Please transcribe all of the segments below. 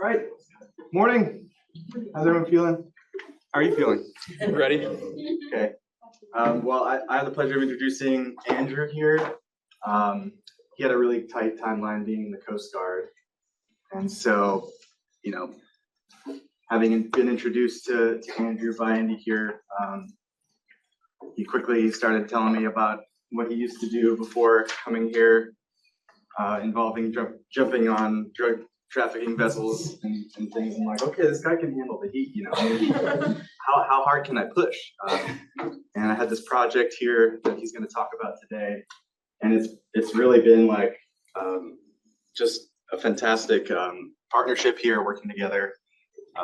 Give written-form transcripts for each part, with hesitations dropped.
All right. Morning. How's everyone feeling? How are you feeling? Ready? Okay. Well, I have the pleasure of introducing Andrew here. He had a really tight timeline being in the Coast Guard. And so, having been introduced to Andrew by Andy here, he quickly started telling me about what he used to do before coming here, involving jumping on drug trafficking vessels and things. I'm like, okay, this guy can handle the heat, how hard can I push? And I had this project here that he's going to talk about today, and it's really been like just a fantastic partnership here, working together.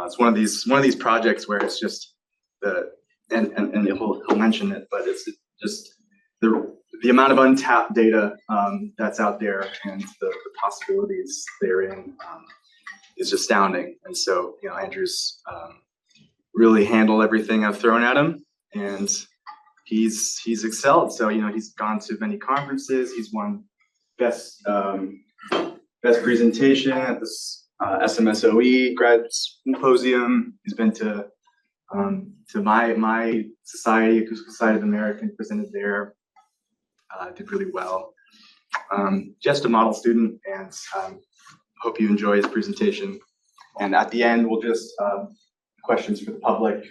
It's one of these projects where it's just and he'll mention it, but it's just the amount of untapped data that's out there and the possibilities therein is astounding. And so, Andrew's really handled everything I've thrown at him, and he's excelled. So, he's gone to many conferences. He's won best presentation at this SMSOE grad symposium. He's been to my society, Acoustic Society of America, and presented there. Did really well. Just a model student, and hope you enjoy his presentation. And at the end, we'll just questions for the public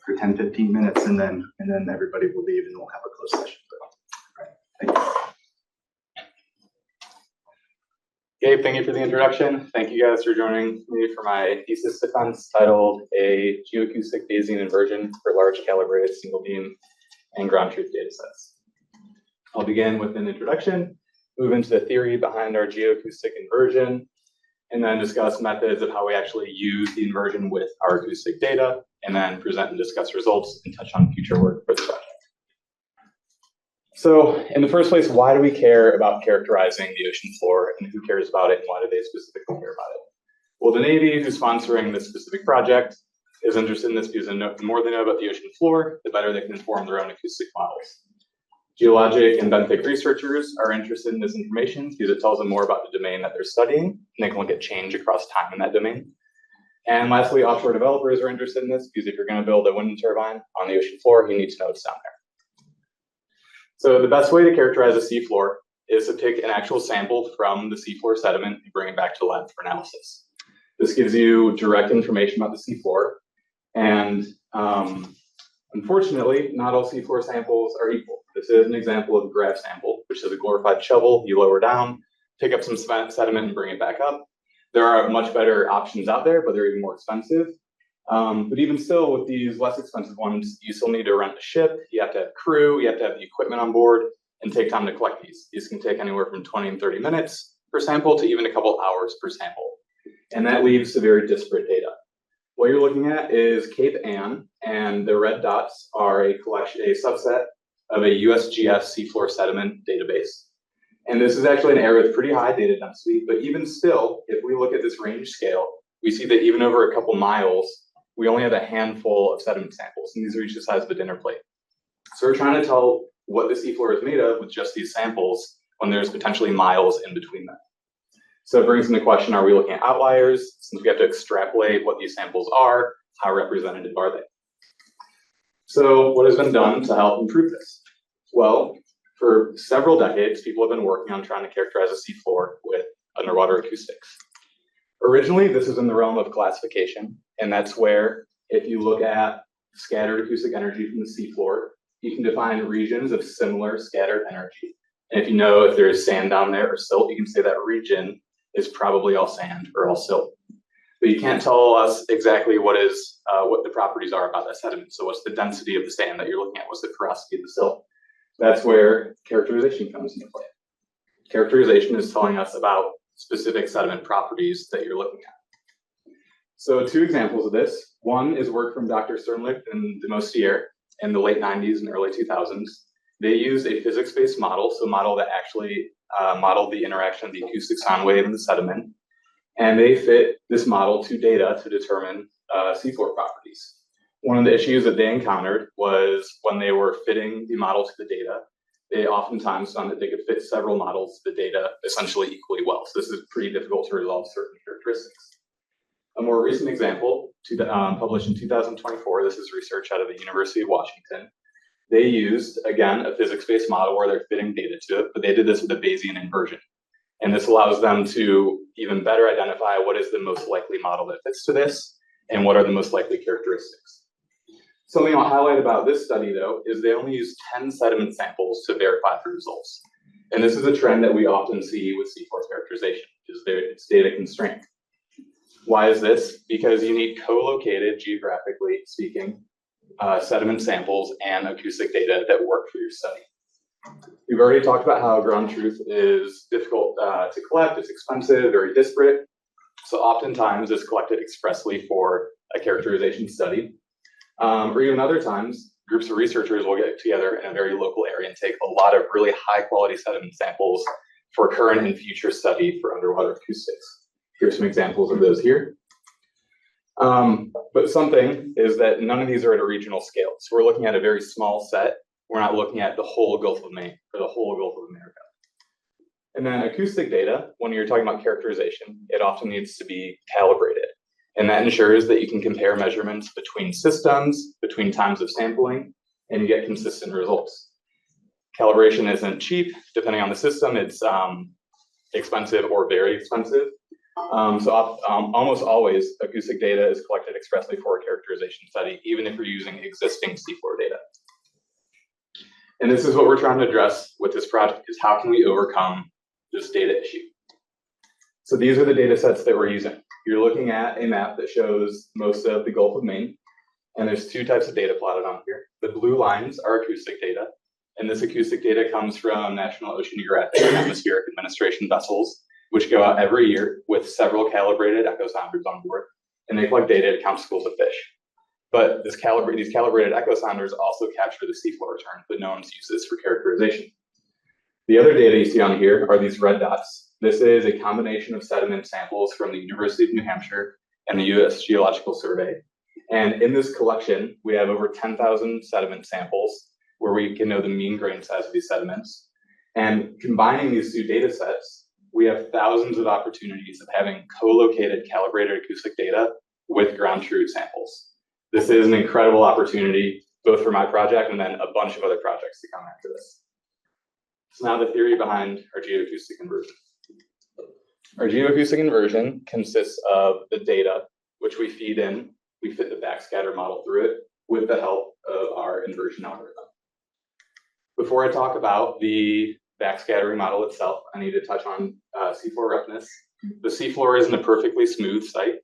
for 10-15 minutes, and then everybody will leave, and we'll have a closed session. All right, thank you. Gabe, thank you for the introduction. Thank you guys for joining me for my thesis defense titled A Geoacoustic Bayesian Inversion for Large Calibrated Singlebeam and Ground Truth Datasets. I'll begin with an introduction, move into the theory behind our geoacoustic inversion, and then discuss methods of how we actually use the inversion with our acoustic data, and then present and discuss results and touch on future work for the project. So in the first place, why do we care about characterizing the ocean floor, and who cares about it, and why do they specifically care about it? Well, the Navy, who's sponsoring this specific project, is interested in this because the more they know about the ocean floor, the better they can inform their own acoustic models. Geologic and benthic researchers are interested in this information because it tells them more about the domain that they're studying, and they can look at change across time in that domain. And lastly, offshore developers are interested in this because if you're going to build a wind turbine on the ocean floor, you need to know it's down there. So the best way to characterize a seafloor is to take an actual sample from the seafloor sediment and bring it back to the lab for analysis. This gives you direct information about the seafloor, and unfortunately, not all seafloor samples are equal. This is an example of a grab sample, which is a glorified shovel. You lower down, pick up some sediment, and bring it back up. There are much better options out there, but they're even more expensive. But even still, with these less expensive ones, you still need to rent a ship. You have to have crew. You have to have the equipment on board and take time to collect these. These can take anywhere from 20 and 30 minutes per sample to even a couple hours per sample. And that leaves to very disparate data. What you're looking at is Cape Ann, and the red dots are a subset of a USGS seafloor sediment database. And this is actually an area with pretty high data density, but even still, if we look at this range scale, we see that even over a couple miles, we only have a handful of sediment samples, and these are each the size of a dinner plate. So we're trying to tell what the seafloor is made of with just these samples when there's potentially miles in between them. So it brings in the question, are we looking at outliers? Since we have to extrapolate what these samples are, how representative are they? So what has been done to help improve this? Well, for several decades, people have been working on trying to characterize a seafloor with underwater acoustics. Originally, this was in the realm of classification, and that's where if you look at scattered acoustic energy from the seafloor, you can define regions of similar scattered energy. And if you know if there's sand down there or silt, you can say that region is probably all sand or all silt. But you can't tell us exactly what the properties are about that sediment. So what's the density of the sand that you're looking at? What's the porosity of the silt? That's where characterization comes into play. Characterization is telling us about specific sediment properties that you're looking at. So two examples of this. One is work from Dr. Sternlicht and Jere in the late 90s and early 2000s. They used a physics-based model, so a model that actually modeled the interaction of the acoustic sound wave and the sediment. And they fit this model to data to determine seafloor properties. One of the issues that they encountered was when they were fitting the model to the data, they oftentimes found that they could fit several models to the data essentially equally well. So this is pretty difficult to resolve certain characteristics. A more recent example, published in 2024, this is research out of the University of Washington. They used, again, a physics-based model where they're fitting data to it, but they did this with a Bayesian inversion. And this allows them to even better identify what is the most likely model that fits to this, and what are the most likely characteristics. Something I'll highlight about this study, though, is they only used 10 sediment samples to verify the results. And this is a trend that we often see with Seafloor characterization, is it's data constrained. Why is this? Because you need co-located, geographically speaking, sediment samples and acoustic data that work for your study. We've already talked about how ground truth is difficult to collect, it's expensive, very disparate. So oftentimes it's collected expressly for a characterization study. Or even other times, groups of researchers will get together in a very local area and take a lot of really high quality sediment samples for current and future study for underwater acoustics. Here's some examples of those here. But something is that none of these are at a regional scale. So we're looking at a very small set. We're not looking at the whole Gulf of Maine or the whole Gulf of America. And then acoustic data, when you're talking about characterization, it often needs to be calibrated. And that ensures that you can compare measurements between systems, between times of sampling, and you get consistent results. Calibration isn't cheap. Depending on the system, it's expensive or very expensive. Almost always, acoustic data is collected expressly for a characterization study, even if you're using existing Seafloor data. And this is what we're trying to address with this project, is how can we overcome this data issue? So these are the data sets that we're using. You're looking at a map that shows most of the Gulf of Maine, and there's two types of data plotted on here. The blue lines are acoustic data, and this acoustic data comes from National Oceanographic and Atmospheric Administration vessels, which go out every year with several calibrated echosounders on board, and they collect data to count schools of fish. But these calibrated echosounders also capture the seafloor return, but no one's used this for characterization. The other data you see on here are these red dots. This is a combination of sediment samples from the University of New Hampshire and the US Geological Survey. And in this collection, we have over 10,000 sediment samples where we can know the mean grain size of these sediments. And combining these two data sets, we have thousands of opportunities of having co-located calibrated acoustic data with ground truth samples. This is an incredible opportunity, both for my project and then a bunch of other projects to come after this. So now the theory behind our geoacoustic inversion. Our geoacoustic inversion consists of the data, which we feed in. We fit the backscatter model through it with the help of our inversion algorithm. Before I talk about the backscattering model itself, I need to touch on seafloor roughness. The seafloor isn't a perfectly smooth site.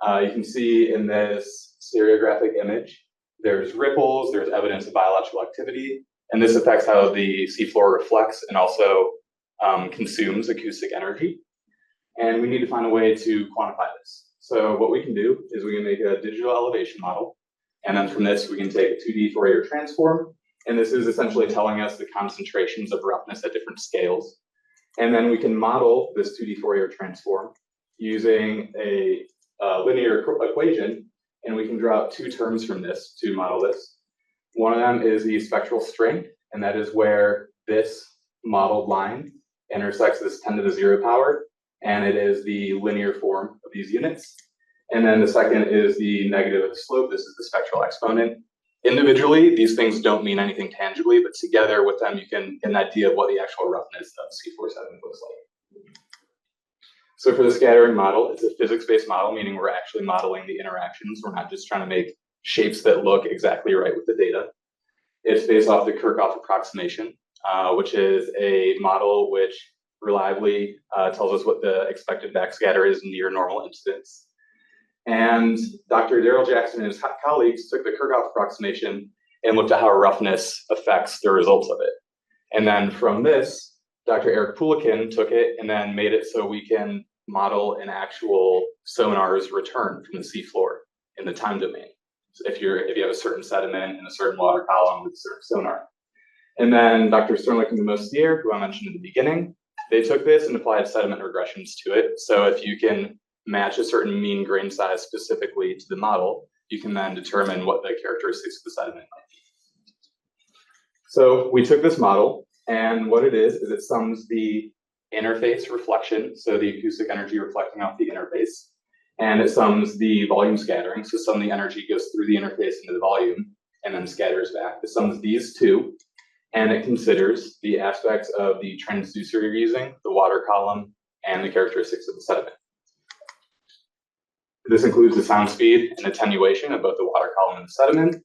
You can see in this stereographic image, there's ripples, there's evidence of biological activity, and this affects how the seafloor reflects and also consumes acoustic energy. And we need to find a way to quantify this. So what we can do is we can make a digital elevation model, and then from this we can take a 2D Fourier transform, and this is essentially telling us the concentrations of roughness at different scales. And then we can model this 2D Fourier transform using a linear equation, and we can draw out two terms from this to model this. One of them is the spectral strength, and that is where this modeled line intersects this 10 to the 0 power, and it is the linear form of these units. And then the second is the negative of the slope. This is the spectral exponent. Individually, these things don't mean anything tangibly, but together with them, you can get an idea of what the actual roughness of seafloor sediment looks like. So for the scattering model, it's a physics-based model, meaning we're actually modeling the interactions. We're not just trying to make shapes that look exactly right with the data. It's based off the Kirchhoff approximation, which is a model which reliably tells us what the expected backscatter is near normal incidence. And Dr. Daryl Jackson and his colleagues took the Kirchhoff approximation and looked at how roughness affects the results of it. And then from this, Dr. Eric Poulikin took it and then made it so we can model an actual sonar's return from the seafloor in the time domain. So if you have a certain sediment in a certain water column with a certain sonar. And then Dr. Sternlicht and Mostier, who I mentioned in the beginning, they took this and applied sediment regressions to it. So if you can match a certain mean grain size specifically to the model, you can then determine what the characteristics of the sediment might be. So we took this model, and what it is it sums the interface reflection, so the acoustic energy reflecting off the interface, and it sums the volume scattering. So some of the energy goes through the interface into the volume and then scatters back. It sums these two, and it considers the aspects of the transducer you're using, the water column, and the characteristics of the sediment. This includes the sound speed and attenuation of both the water column and the sediment.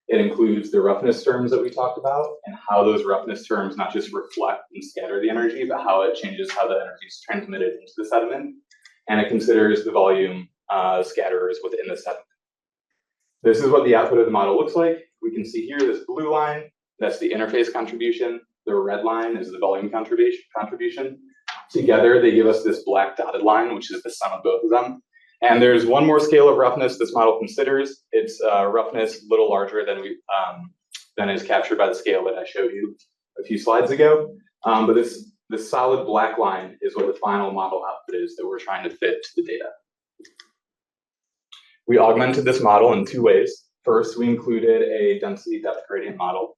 It includes the roughness terms that we talked about and how those roughness terms not just reflect and scatter the energy, but how it changes how the energy is transmitted into the sediment. And it considers the volume scatterers within the sediment. This is what the output of the model looks like. We can see here this blue line, that's the interface contribution. The red line is the volume contribution. Together, they give us this black dotted line, which is the sum of both of them. And there's one more scale of roughness this model considers. It's roughness a little larger than is captured by the scale that I showed you a few slides ago. But this solid black line is what the final model output is that we're trying to fit to the data. We augmented this model in two ways. First, we included a density depth gradient model.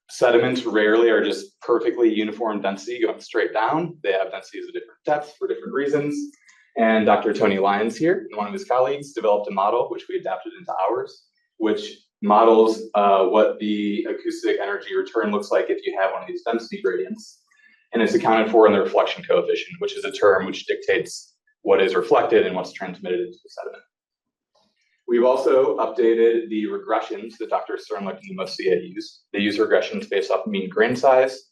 Sediments rarely are just perfectly uniform density going straight down. They have densities of different depths for different reasons. And Dr. Tony Lyons here and one of his colleagues developed a model which we adapted into ours, which models what the acoustic energy return looks like if you have one of these density gradients. And it's accounted for in the reflection coefficient, which is a term which dictates what is reflected and what's transmitted into the sediment. We've also updated the regressions that Dr. Sternlicht and the MOSIA use. They use regressions based off mean grain size.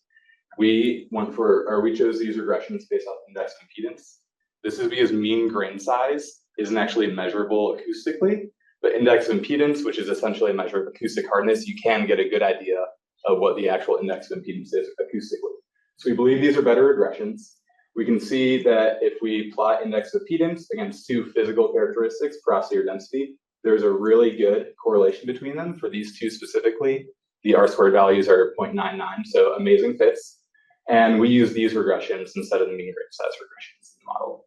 We chose these regressions based off index impedance. This is because mean grain size isn't actually measurable acoustically, but index impedance, which is essentially a measure of acoustic hardness, you can get a good idea of what the actual index of impedance is acoustically. So we believe these are better regressions. We can see that if we plot index of impedance against two physical characteristics, porosity or density, there's a really good correlation between them. For these two specifically, the R-squared values are 0.99, so amazing fits. And we use these regressions instead of the mean grain size regressions in the model.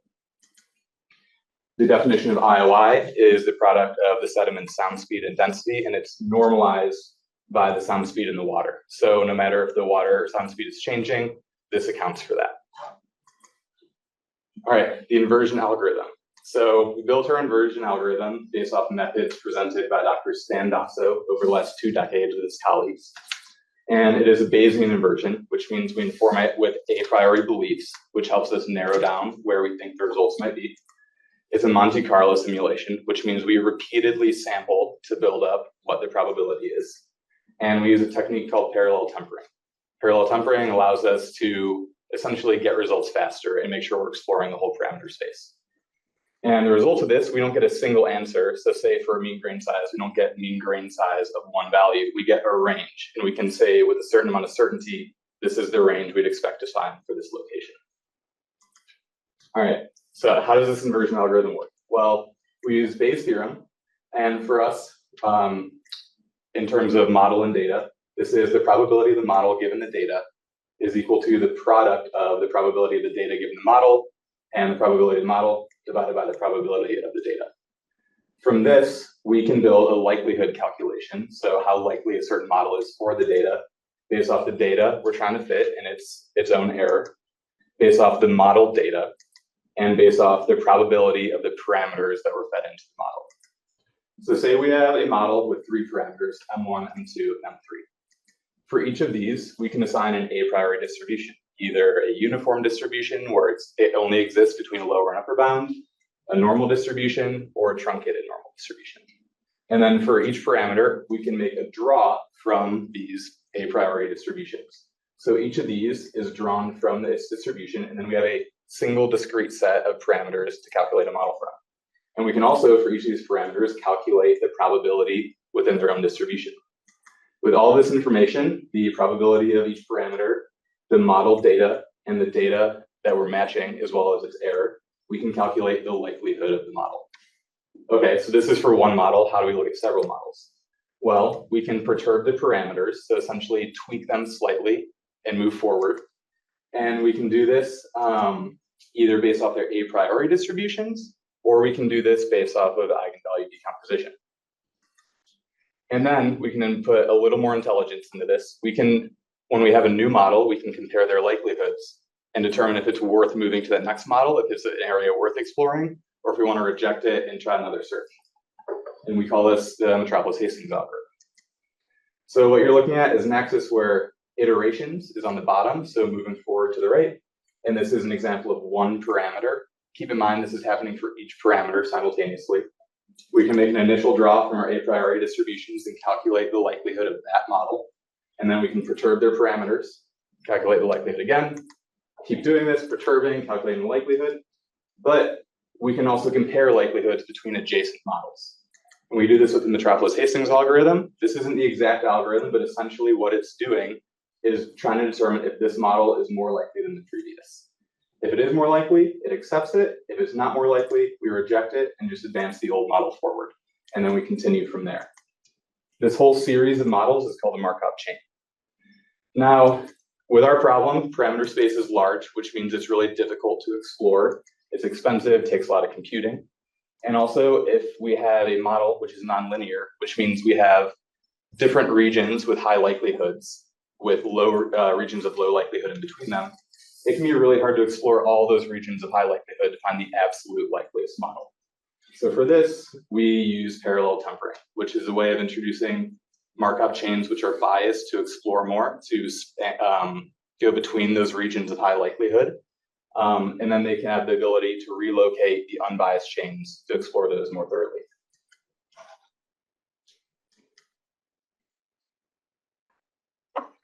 The definition of IOI is the product of the sediment sound speed and density, and it's normalized by the sound speed in the water. So no matter if the water sound speed is changing, this accounts for that. All right, the inversion algorithm. So we built our inversion algorithm based off methods presented by Dr. Stan Dasso over the last 2 decades with his colleagues. And it is a Bayesian inversion, which means we inform it with a priori beliefs, which helps us narrow down where we think the results might be. It's a Monte Carlo simulation, which means we repeatedly sample to build up what the probability is. And we use a technique called parallel tempering. Parallel tempering allows us to essentially get results faster and make sure we're exploring the whole parameter space. And the result of this, we don't get a single answer. So say for a mean grain size, we don't get mean grain size of one value. We get a range, and we can say with a certain amount of certainty, this is the range we'd expect to find for this location. All right, so how does this inversion algorithm work? Well, we use Bayes' theorem, and for us, in terms of model and data, this is the probability of the model given the data is equal to the product of the probability of the data given the model and the probability of the model divided by the probability of the data. From this, we can build a likelihood calculation. So how likely a certain model is for the data based off the data we're trying to fit and its own error, based off the model data, and based off the probability of the parameters that were fed into the model. So say we have a model with 3 parameters, M1, M2, M3. For each of these, we can assign an a priori distribution, either a uniform distribution where it only exists between a lower and upper bound, a normal distribution, or a truncated normal distribution. And then for each parameter, we can make a draw from these a priori distributions. So each of these is drawn from this distribution, and then we have a single discrete set of parameters to calculate a model from. And we can also, for each of these parameters, calculate the probability within their own distribution. With all this information, the probability of each parameter, the model data, and the data that we're matching, as well as its error, we can calculate the likelihood of the model. Okay, so this is for one model. How do we look at several models? Well, we can perturb the parameters, so essentially tweak them slightly and move forward. And we can do this either based off their a priori distributions, or we can do this based off of eigenvalue decomposition. And then we can input a little more intelligence into this. We can, when we have a new model, we can compare their likelihoods and determine if it's worth moving to that next model, if it's an area worth exploring, or if we want to reject it and try another search. And we call this the Metropolis-Hastings algorithm. So what you're looking at is an axis where iterations is on the bottom, so moving forward to the right. And this is an example of one parameter. Keep in mind, this is happening for each parameter simultaneously. We can make an initial draw from our a priori distributions and calculate the likelihood of that model. And then we can perturb their parameters, calculate the likelihood again, keep doing this, perturbing, calculating the likelihood. But we can also compare likelihoods between adjacent models. When we do this with the Metropolis-Hastings algorithm, this isn't the exact algorithm, but essentially what it's doing is trying to determine if this model is more likely than the previous. If it is more likely, it accepts it. If it's not more likely, we reject it and just advance the old model forward. And then we continue from there. This whole series of models is called a Markov-chain. Now, with our problem, parameter space is large, which means it's really difficult to explore. It's expensive, takes a lot of computing. And also, if we have a model which is nonlinear, which means we have different regions with high likelihoods, with low regions of low likelihood in between them, it can be really hard to explore all those regions of high likelihood to find the absolute likeliest model. So for this, we use parallel tempering, which is a way of introducing Markov chains which are biased to explore more, to go between those regions of high likelihood. And then they can have the ability to relocate the unbiased chains to explore those more thoroughly.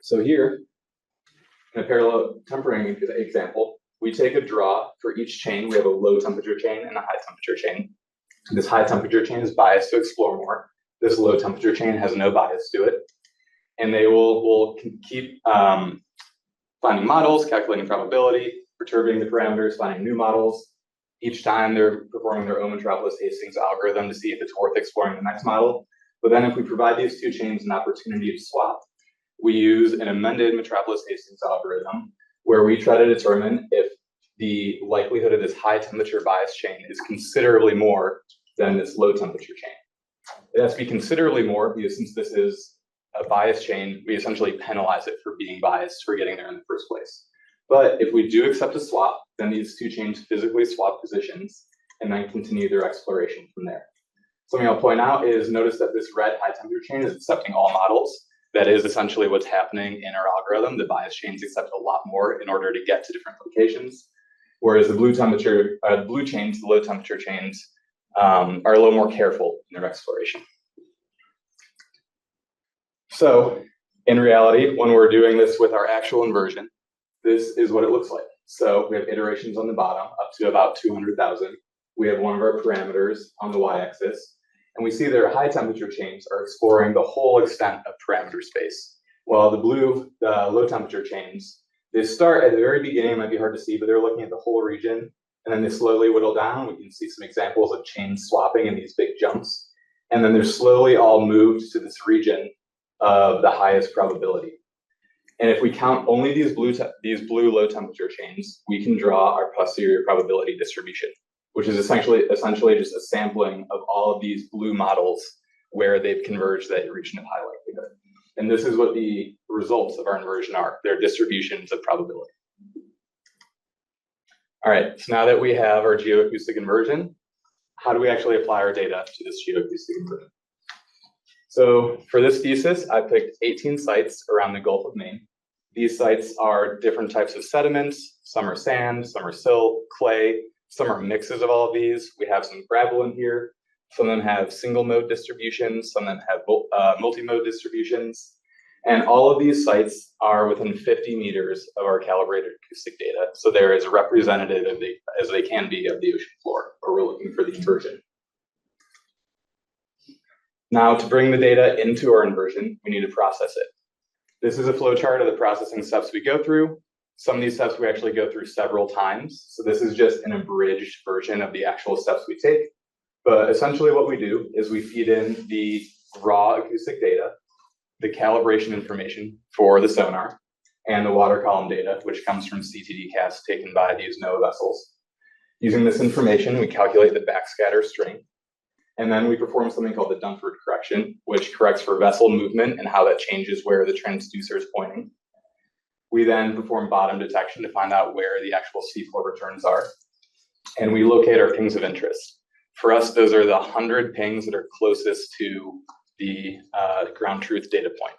So here, in a parallel tempering example, we take a draw for each chain. We have a low temperature chain and a high temperature chain. This high temperature chain is biased to explore more. This low temperature chain has no bias to it. And they will keep finding models, calculating probability, perturbing the parameters, finding new models. Each time they're performing their own Metropolis-Hastings algorithm to see if it's worth exploring the next model. But then if we provide these two chains an opportunity to swap, we use an amended Metropolis-Hastings algorithm where we try to determine if the likelihood of this high temperature bias chain is considerably more than this low temperature chain. It has to be considerably more because since this is a bias chain, we essentially penalize it for being biased for getting there in the first place. But if we do accept a swap, then these two chains physically swap positions and then continue their exploration from there. Something I'll point out is notice that this red high temperature chain is accepting all models. That is essentially what's happening in our algorithm. The bias chains accept a lot more in order to get to different locations. Whereas the blue chains, the low temperature chains, are a little more careful in their exploration. So in reality, when we're doing this with our actual inversion, this is what it looks like. So we have iterations on the bottom up to about 200,000. We have one of our parameters on the y-axis, and we see their high temperature chains are exploring the whole extent of parameter space. While the low temperature chains, they start at the very beginning, it might be hard to see, but they're looking at the whole region, and then they slowly whittle down. We can see some examples of chains swapping in these big jumps. And then they're slowly all moved to this region of the highest probability. And if we count only these blue low temperature chains, we can draw our posterior probability distribution, which is essentially just a sampling of all of these blue models where they've converged that region of high likelihood. And this is what the results of our inversion are. They're distributions of probability. All right, so now that we have our geoacoustic inversion, how do we actually apply our data to this geoacoustic inversion? So for this thesis, I picked 18 sites around the Gulf of Maine. These sites are different types of sediments. Some are sand, some are silt, clay, some are mixes of all of these. We have some gravel in here. Some of them have single mode distributions, some of them have multi-mode distributions. And all of these sites are within 50 meters of our calibrated acoustic data. So they're as representative as they can be of the ocean floor, where we're looking for the inversion. Now, to bring the data into our inversion, we need to process it. This is a flowchart of the processing steps we go through. Some of these steps we actually go through several times. So this is just an abridged version of the actual steps we take. But essentially what we do is we feed in the raw acoustic data, the calibration information for the sonar, and the water column data, which comes from CTD casts taken by these NOAA vessels. Using this information, we calculate the backscatter strength. And then we perform something called the Dunford correction, which corrects for vessel movement and how that changes where the transducer is pointing. We then perform bottom detection to find out where the actual seafloor returns are. And we locate our pings of interest. For us, those are the 100 pings that are closest to the ground truth data point.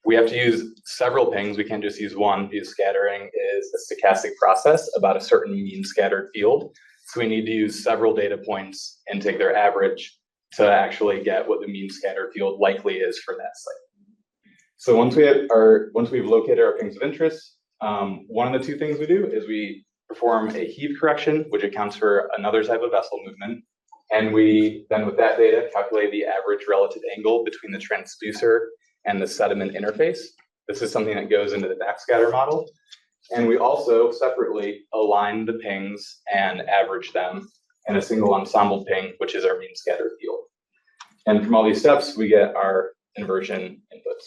We have to use several pings. We can't just use one because scattering is a stochastic process about a certain mean scattered field. So we need to use several data points and take their average to actually get what the mean scattered field likely is for that site. So once we've located our pings of interest, one of the two things we do is we perform a heave correction, which accounts for another type of vessel movement. And we then, with that data, calculate the average relative angle between the transducer and the sediment interface. This is something that goes into the backscatter model. And we also separately align the pings and average them in a single ensemble ping, which is our mean scattered field. And from all these steps, we get our inversion inputs.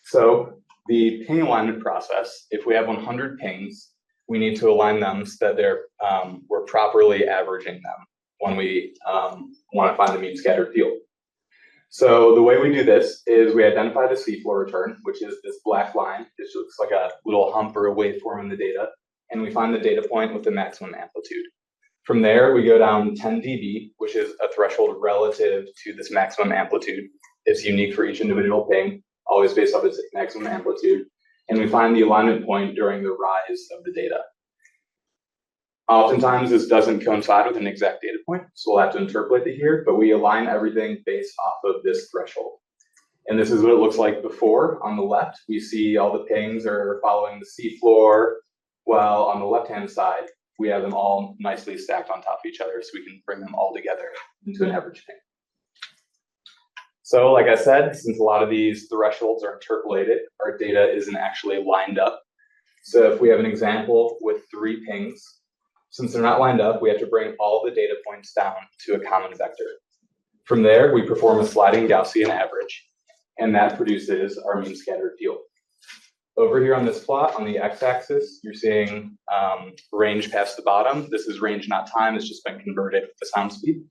So the ping alignment process, if we have 100 pings, we need to align them so that we're properly averaging them when we want to find the mean scattered field. So the way we do this is we identify the seafloor return, which is this black line. It looks like a little hump or a waveform in the data. And we find the data point with the maximum amplitude. From there, we go down 10 dB, which is a threshold relative to this maximum amplitude. It's unique for each individual ping, always based off its maximum amplitude. And we find the alignment point during the rise of the data. Oftentimes, this doesn't coincide with an exact data point, so we'll have to interpolate it here, but we align everything based off of this threshold. And this is what it looks like before. On the left, we see all the pings are following the seafloor, while on the left-hand side, we have them all nicely stacked on top of each other, so we can bring them all together into an average ping. So like I said, since a lot of these thresholds are interpolated, our data isn't actually lined up. So if we have an example with 3 pings, since they're not lined up, we have to bring all the data points down to a common vector. From there, we perform a sliding Gaussian average, and that produces our mean scattered field. Over here on this plot, on the x-axis, you're seeing range past the bottom. This is range, not time. It's just been converted with the sound speed.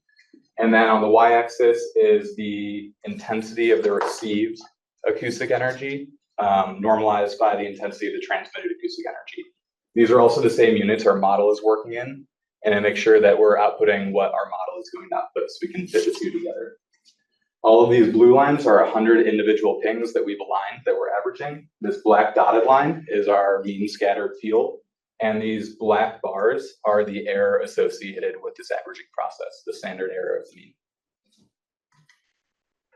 And then on the y-axis is the intensity of the received acoustic energy, normalized by the intensity of the transmitted acoustic energy. These are also the same units our model is working in, and I make sure that we're outputting what our model is going to output so we can fit the two together. All of these blue lines are 100 individual pings that we've aligned that we're averaging. This black dotted line is our mean scattered field, and these black bars are the error associated with this averaging process, the standard error of the mean.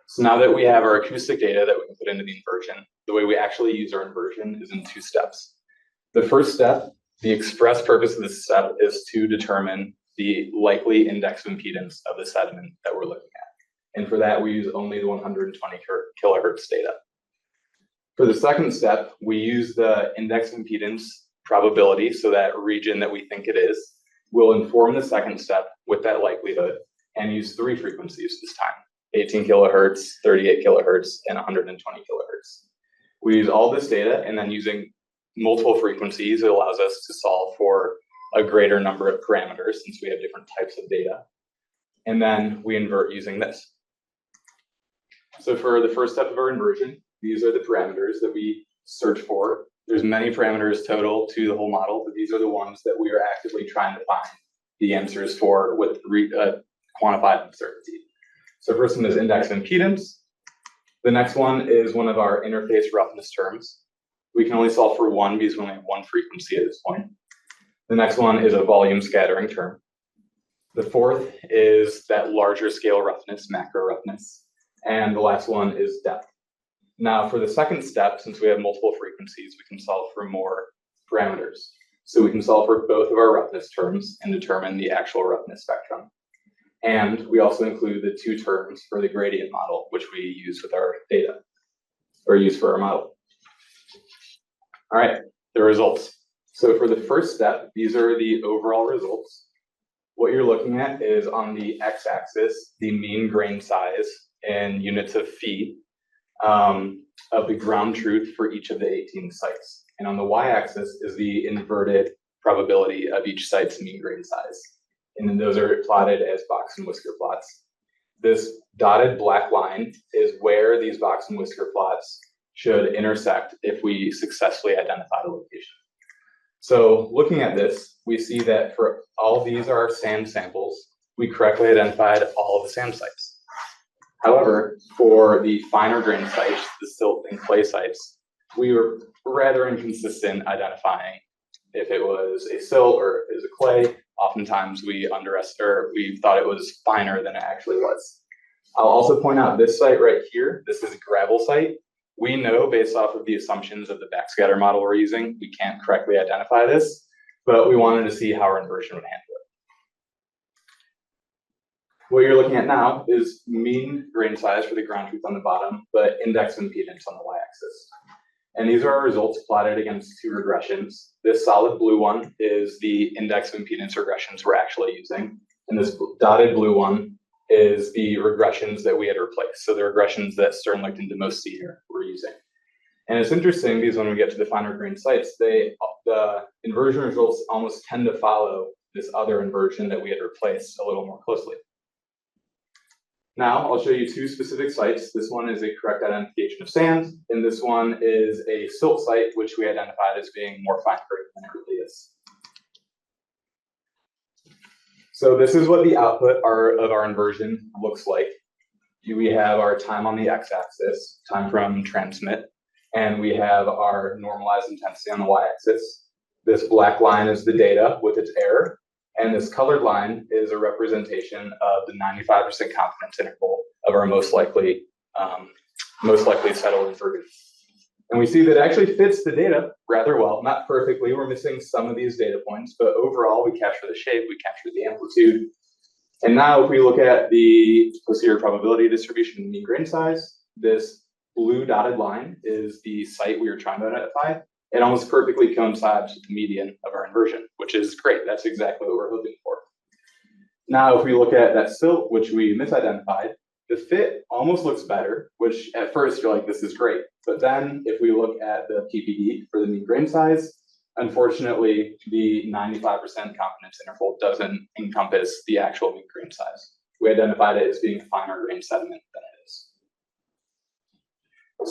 So now that we have our acoustic data that we can put into the inversion, the way we actually use our inversion is in 2 steps. The first step, the express purpose of this step, is to determine the likely index impedance of the sediment that we're looking at. And for that, we use only the 120 kilohertz data. For the second step, we use the index impedance probability, so that region that we think it is, will inform the second step with that likelihood and use 3 frequencies this time, 18 kilohertz, 38 kilohertz, and 120 kilohertz. We use all this data, and then using multiple frequencies, it allows us to solve for a greater number of parameters since we have different types of data. And then we invert using this. So for the first step of our inversion, these are the parameters that we search for. There's many parameters total to the whole model, but these are the ones that we are actively trying to find the answers for with quantified uncertainty. So first one is index impedance. The next one is one of our interface roughness terms. We can only solve for one because we only have one frequency at this point. The next one is a volume scattering term. The fourth is that larger scale roughness, macro roughness. And the last one is depth. Now for the second step, since we have multiple frequencies, we can solve for more parameters. So we can solve for both of our roughness terms and determine the actual roughness spectrum. And we also include the 2 terms for the gradient model, which we use with our data, or use for our model. All right, the results. So for the first step, these are the overall results. What you're looking at is on the x-axis, the mean grain size in units of feet of the ground truth for each of the 18 sites. And on the y-axis is the inverted probability of each site's mean grain size. And then those are plotted as box and whisker plots. This dotted black line is where these box and whisker plots should intersect if we successfully identify the location. So looking at this, we see that for all these are sand samples, we correctly identified all of the sand sites. However, for the finer grain sites, the silt and clay sites, we were rather inconsistent identifying if it was a silt or if it was a clay. Oftentimes we thought it was finer than it actually was. I'll also point out this site right here. This is a gravel site. We know based off of the assumptions of the backscatter model we're using, we can't correctly identify this, but we wanted to see how our inversion would handle it. What you're looking at now is mean grain size for the ground truth on the bottom, but index impedance on the y-axis. And these are our results plotted against two regressions. This solid blue one is the index of impedance regressions we're actually using. And this dotted blue one is the regressions that we had replaced. So the regressions that Sternlicht and DeMoste here were using. And it's interesting because when we get to the finer grain sites, the inversion results almost tend to follow this other inversion that we had replaced a little more closely. Now I'll show you two specific sites. This one is a correct identification of sand, and this one is a silt site, which we identified as being more fine grained than it really is. So this is what the output of our inversion looks like. We have our time on the x-axis, time from transmit, and we have our normalized intensity on the y-axis. This black line is the data with its error, and this colored line is a representation of the 95% confidence interval of our most likely settled inversion. And we see that it actually fits the data rather well, not perfectly. We're missing some of these data points, but overall we capture the shape, we capture the amplitude. And now if we look at the posterior probability distribution and mean grain size, this blue dotted line is the site we were trying to identify. It almost perfectly coincides with the median of our inversion, which is great. That's exactly what we're hoping for. Now, if we look at that silt, which we misidentified, the fit almost looks better, which at first you're like, this is great. But then if we look at the PPD for the mean grain size, unfortunately, the 95% confidence interval doesn't encompass the actual mean grain size. We identified it as being a finer grain sediment than it is.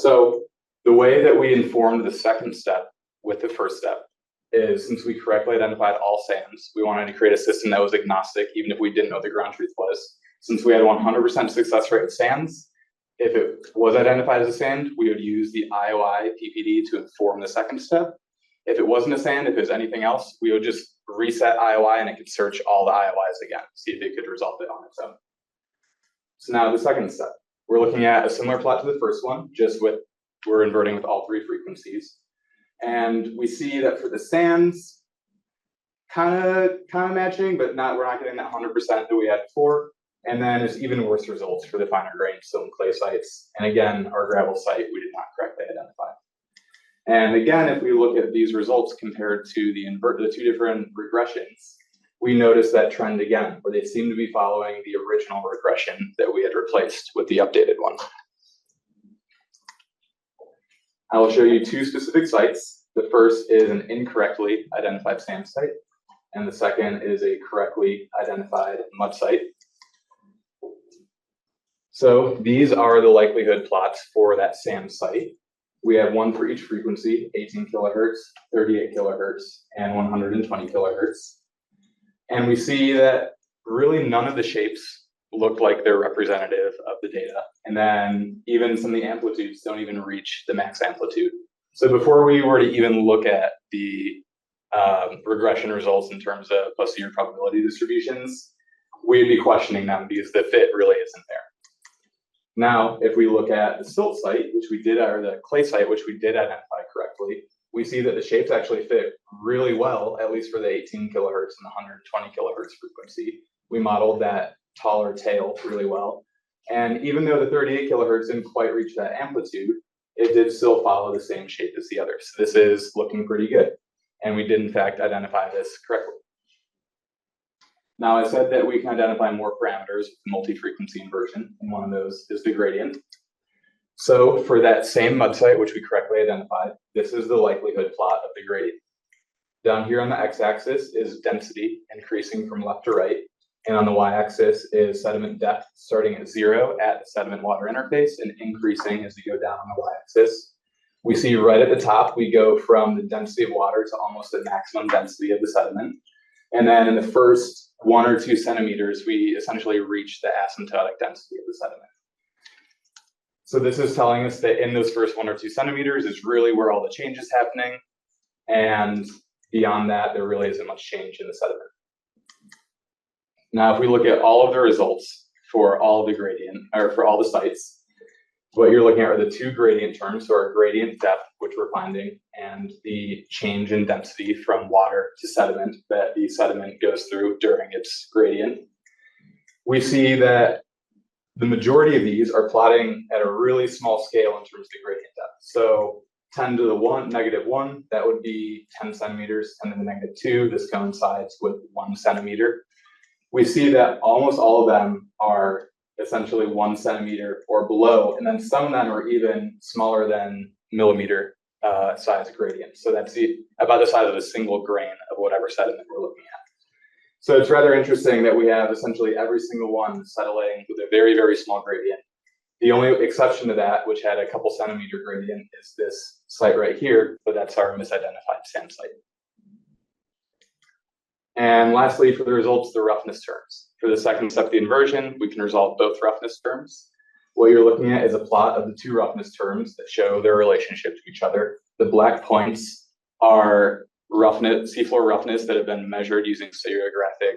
So the way that we informed the second step with the first step is, since we correctly identified all sands, we wanted to create a system that was agnostic, even if we didn't know what the ground truth was. Since we had 100% success rate with sands, if it was identified as a sand, we would use the IOI PPD to inform the second step. If it wasn't a sand, if it was anything else, we would just reset IOI and it could search all the IOIs again, see if it could resolve it on its own. So now the second step, we're looking at a similar plot to the first one, just with we're inverting with all three frequencies. And we see that for the sands, kind of matching, but we're not getting that 100% that we had before. And then it's even worse results for the finer grain silt and clay sites. And again, our gravel site, we did not correctly identify. And again, if we look at these results compared to the two different regressions, we notice that trend again, where they seem to be following the original regression that we had replaced with the updated one. I will show you two specific sites. The first is an incorrectly identified sand site, and the second is a correctly identified mud site. So these are the likelihood plots for that sand site. We have one for each frequency, 18 kilohertz, 38 kilohertz, and 120 kilohertz. And we see that really none of the shapes look like they're representative of the data. And then even some of the amplitudes don't even reach the max amplitude. So before we were to even look at the regression results in terms of posterior probability distributions, we'd be questioning them because the fit really isn't there. Now, if we look at the silt site, which we did, or the clay site, which we did identify correctly, we see that the shapes actually fit really well, at least for the 18 kilohertz and the 120 kilohertz frequency. We modeled that taller tail really well. And even though the 38 kilohertz didn't quite reach that amplitude, it did still follow the same shape as the others. So this is looking pretty good. And we did in fact identify this correctly. Now I said that we can identify more parameters with multi-frequency inversion, and one of those is the gradient. So for that same mud site, which we correctly identified, this is the likelihood plot of the gradient. Down here on the x-axis is density increasing from left to right, and on the y-axis is sediment depth starting at 0 at the sediment water interface and increasing as you go down on the y-axis. We see right at the top, we go from the density of water to almost the maximum density of the sediment. And then in the first 1 or 2 centimeters, we essentially reach the asymptotic density of the sediment. So this is telling us that in those first 1 or 2 centimeters is really where all the change is happening. And beyond that, there really isn't much change in the sediment. Now, if we look at all of the results for all the gradient, or for all the sites, what you're looking at are the 2 gradient terms, so our gradient depth, which we're finding, and the change in density from water to sediment that the sediment goes through during its gradient. We see that the majority of these are plotting at a really small scale in terms of the gradient depth. So 10 to the -1, that would be 10 centimeters, 10 to the -2, this coincides with 1 centimeter. We see that almost all of them are essentially 1 centimeter or below, and then some of them are even smaller than millimeter size gradient. So that's about the size of a single grain of whatever sediment we're looking at. So it's rather interesting that we have essentially every single one settling with a very, very small gradient. The only exception to that, which had a couple centimeter gradient, is this site right here, but that's our misidentified sand site. And lastly, for the results, the roughness terms. For the second step of the inversion, we can resolve both roughness terms. What you're looking at is a plot of the 2 roughness terms that show their relationship to each other. The black points are roughness, seafloor roughness that have been measured using stereographic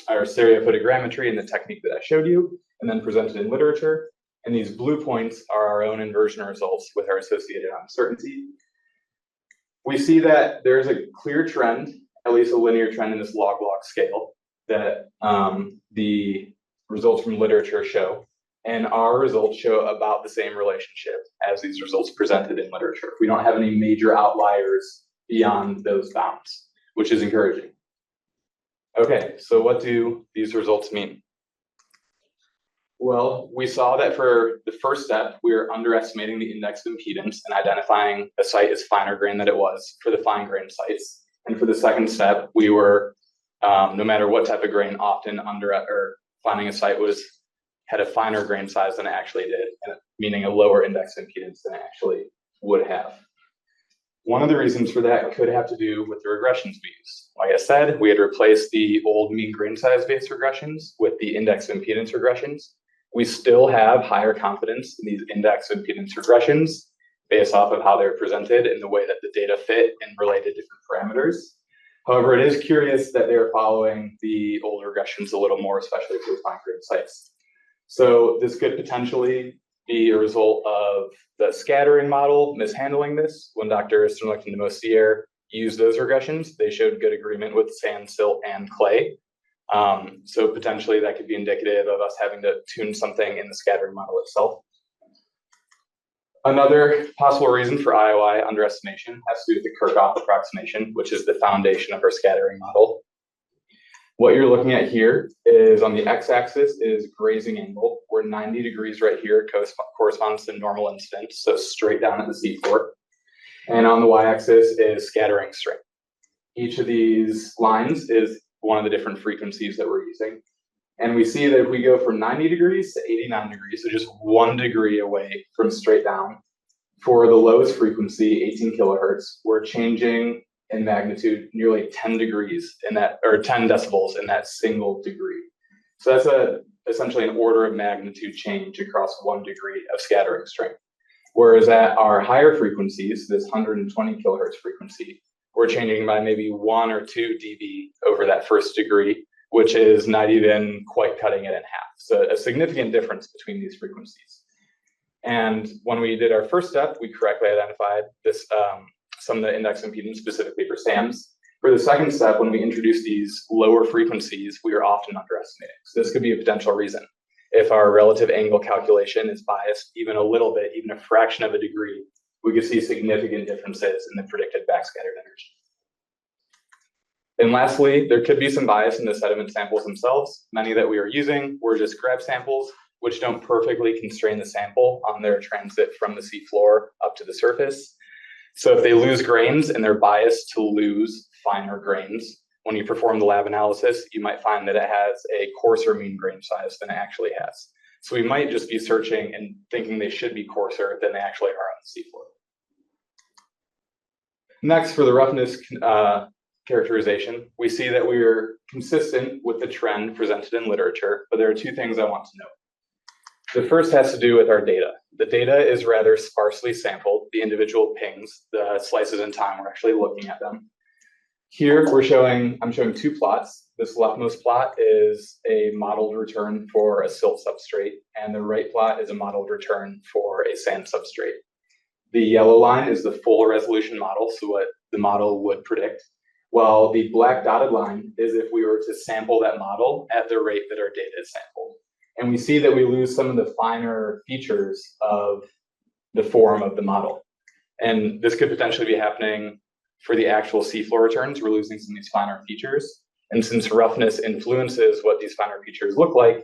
or stereophotogrammetry in the technique that I showed you, and then presented in literature. And these blue points are our own inversion results with our associated uncertainty. We see that there's a clear trend, at least a linear trend in this log-log scale, that the results from literature show. And our results show about the same relationship as these results presented in literature. We don't have any major outliers beyond those bounds, which is encouraging. Okay, so what do these results mean? Well, we saw that for the first step, we were underestimating the index of impedance and identifying a site as finer grain than it was for the fine grain sites. And for the second step, we were, no matter what type of grain, often finding a site had a finer grain size than it actually did, meaning a lower index of impedance than it actually would have. One of the reasons for that could have to do with the regressions we used. Like I said, we had replaced the old mean grain size based regressions with the index of impedance regressions. We still have higher confidence in these index of impedance regressions based off of how they're presented and the way that the data fit and related different parameters. However, it is curious that they're following the old regressions a little more, especially for fine grain sites. So this could potentially be a result of the scattering model mishandling this. When Dr. Sternlicht and Mosier used those regressions, they showed good agreement with sand, silt, and clay. So potentially that could be indicative of us having to tune something in the scattering model itself. Another possible reason for IOI underestimation has to do with the Kirchhoff approximation, which is the foundation of our scattering model. What you're looking at here is on the x-axis is grazing angle, where 90 degrees right here corresponds to normal incidence, so straight down at the seafloor. And on the y-axis is scattering strength. Each of these lines is one of the different frequencies that we're using. And we see that if we go from 90 degrees to 89 degrees, so just 1 degree away from straight down, for the lowest frequency, 18 kilohertz, we're changing in magnitude nearly 10 degrees in that, or 10 decibels in that single degree. So that's essentially an order of magnitude change across 1 degree of scattering strength. Whereas at our higher frequencies, this 120 kilohertz frequency, we're changing by maybe 1 or 2 dB over that first degree, which is not even quite cutting it in half. So a significant difference between these frequencies. And when we did our first step, we correctly identified this, some of the index impedance specifically for SAMs. For the second step, when we introduced these lower frequencies, we are often underestimating. So this could be a potential reason. If our relative angle calculation is biased even a little bit, even a fraction of a degree, we could see significant differences in the predicted backscattered energy. And lastly, there could be some bias in the sediment samples themselves. Many that we are using were just grab samples, which don't perfectly constrain the sample on their transit from the seafloor up to the surface. So if they lose grains and they're biased to lose finer grains, when you perform the lab analysis, you might find that it has a coarser mean grain size than it actually has. So we might just be searching and thinking they should be coarser than they actually are on the seafloor. Next, for the roughness characterization, we see that we are consistent with the trend presented in literature, but there are two things I want to note. The first has to do with our data. The data is rather sparsely sampled, the individual pings, the slices in time, we're actually looking at them. Here I'm showing two plots. This leftmost plot is a modeled return for a silt substrate, and the right plot is a modeled return for a sand substrate. The yellow line is the full resolution model, so what the model would predict, while the black dotted line is if we were to sample that model at the rate that our data is sampled. And we see that we lose some of the finer features of the form of the model. And this could potentially be happening for the actual seafloor returns. We're losing some of these finer features. And since roughness influences what these finer features look like,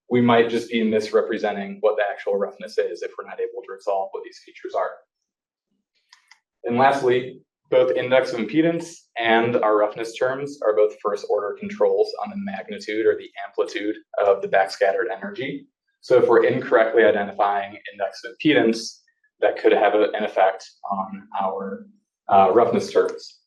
we might just be misrepresenting what the actual roughness is if we're not able to resolve what these features are. And lastly, both index of impedance and our roughness terms are both first order controls on the magnitude or the amplitude of the backscattered energy. So if we're incorrectly identifying index of impedance, that could have an effect on our roughness terms.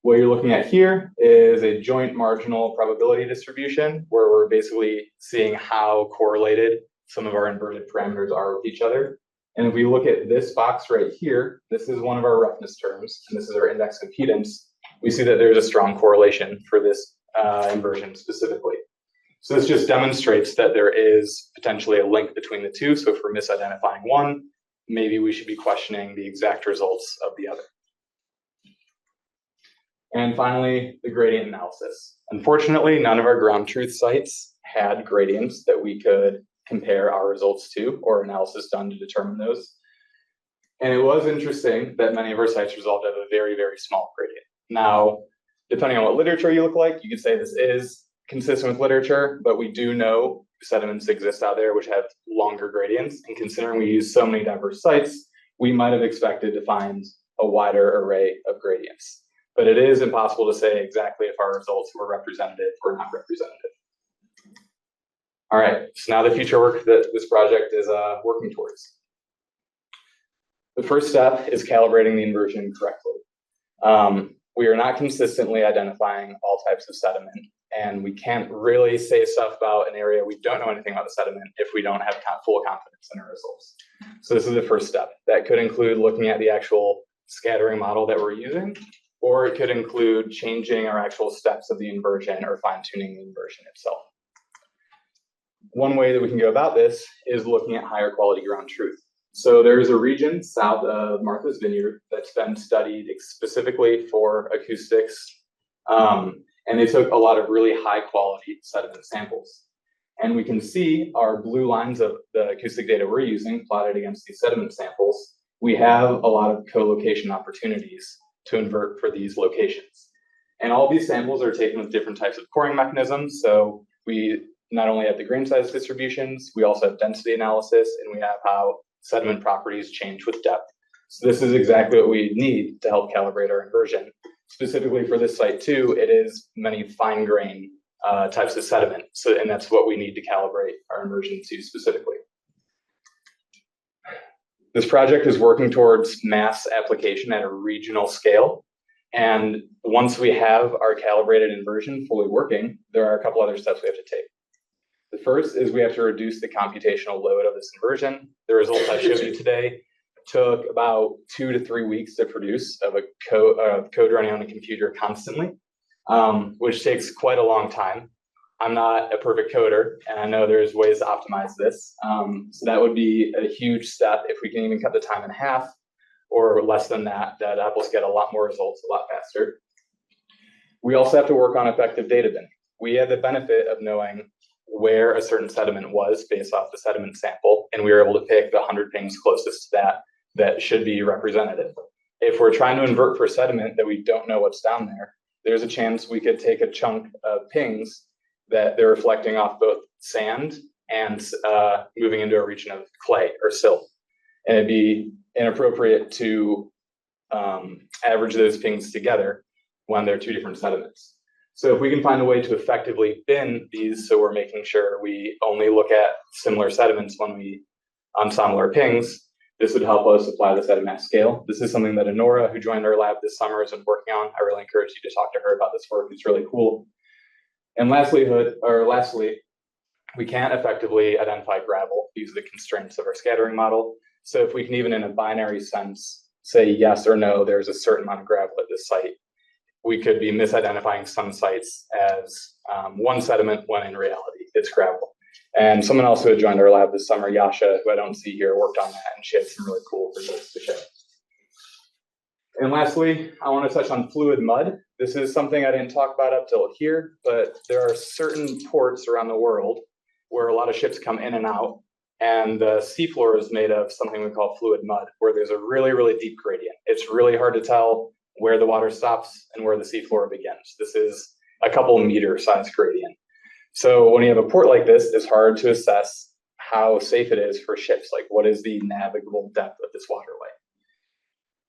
What you're looking at here is a joint marginal probability distribution where we're basically seeing how correlated some of our inverted parameters are with each other. And if we look at this box right here, this is one of our roughness terms, and this is our index of impedance. We see that there's a strong correlation for this inversion specifically. So this just demonstrates that there is potentially a link between the two. So if we're misidentifying one, maybe we should be questioning the exact results of the other. And finally, the gradient analysis. Unfortunately, none of our ground truth sites had gradients that we could compare our results to or analysis done to determine those. And it was interesting that many of our sites resolved at a very, very small gradient. Now, depending on what literature you look like, you could say this is consistent with literature, but we do know sediments exist out there which have longer gradients. And considering we use so many diverse sites, we might have expected to find a wider array of gradients. But it is impossible to say exactly if our results were representative or not representative. All right, so now the future work that this project is working towards. The first step is calibrating the inversion correctly. We are not consistently identifying all types of sediment, and we can't really say stuff about an area we don't know anything about the sediment if we don't have full confidence in our results. So this is the first step. That could include looking at the actual scattering model that we're using, or it could include changing our actual steps of the inversion or fine-tuning the inversion itself. One way that we can go about this is looking at higher quality ground truth. So there's a region south of Martha's Vineyard that's been studied specifically for acoustics, and they took a lot of really high quality sediment samples. And we can see our blue lines of the acoustic data we're using plotted against these sediment samples. We have a lot of co-location opportunities to invert for these locations. And all these samples are taken with different types of coring mechanisms. So we not only have the grain size distributions, we also have density analysis, and we have how sediment properties change with depth. So this is exactly what we need to help calibrate our inversion. Specifically for this site too, it is many fine grain types of sediment. So, and that's what we need to calibrate our inversion to specifically. This project is working towards mass application at a regional scale. And once we have our calibrated inversion fully working, there are a couple other steps we have to take. The first is we have to reduce the computational load of this inversion. The results I showed you today took about 2 to 3 weeks to produce of a code running on a computer constantly, which takes quite a long time. I'm not a perfect coder, and I know there's ways to optimize this. So that would be a huge step. If we can even cut the time in half or less than that, that helps us get a lot more results a lot faster. We also have to work on effective data binning. We had the benefit of knowing where a certain sediment was based off the sediment sample, and we were able to pick the 100 pings closest to that should be representative. If we're trying to invert for sediment that we don't know what's down there, there's a chance we could take a chunk of pings that they're reflecting off both sand and moving into a region of clay or silt. And it'd be inappropriate to average those pings together when they're two different sediments. So if we can find a way to effectively bin these, so we're making sure we only look at similar sediments when we ensemble our pings, This would help us apply this at a mass scale. This is something that Honora, who joined our lab this summer, has been working on. I really encourage you to talk to her about this work. It's really cool. And lastly, we can't effectively identify gravel due to the constraints of our scattering model. So if we can even in a binary sense say yes or no, there's a certain amount of gravel at this site, we could be misidentifying some sites as one sediment when in reality it's gravel. And someone else who had joined our lab this summer, Yasha, who I don't see here, worked on that, and she had some really cool results to show. And lastly, I want to touch on fluid mud. This is something I didn't talk about up till here, but there are certain ports around the world where a lot of ships come in and out, and the seafloor is made of something we call fluid mud, where there's a really, really deep gradient. It's really hard to tell where the water stops and where the seafloor begins. This is a couple meter size gradient. So when you have a port like this, it's hard to assess how safe it is for ships. Like, what is the navigable depth of this waterway?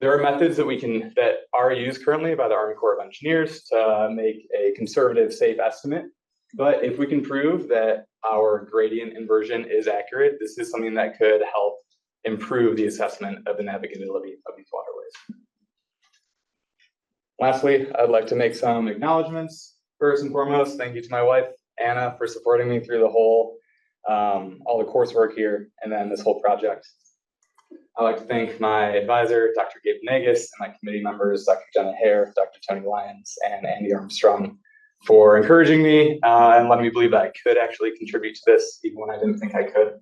There are methods that are used currently by the Army Corps of Engineers to make a conservative, safe estimate. But if we can prove that our gradient inversion is accurate, this is something that could help improve the assessment of the navigability of these waterways. Lastly, I'd like to make some acknowledgements. First and foremost, thank you to my wife, Anna, for supporting me through the whole, all the coursework here, and then this whole project. I'd like to thank my advisor, Dr. Gabe Nagus, and my committee members, Dr. Jenna Hare, Dr. Tony Lyons, and Andy Armstrong, for encouraging me and letting me believe that I could actually contribute to this, even when I didn't think I could.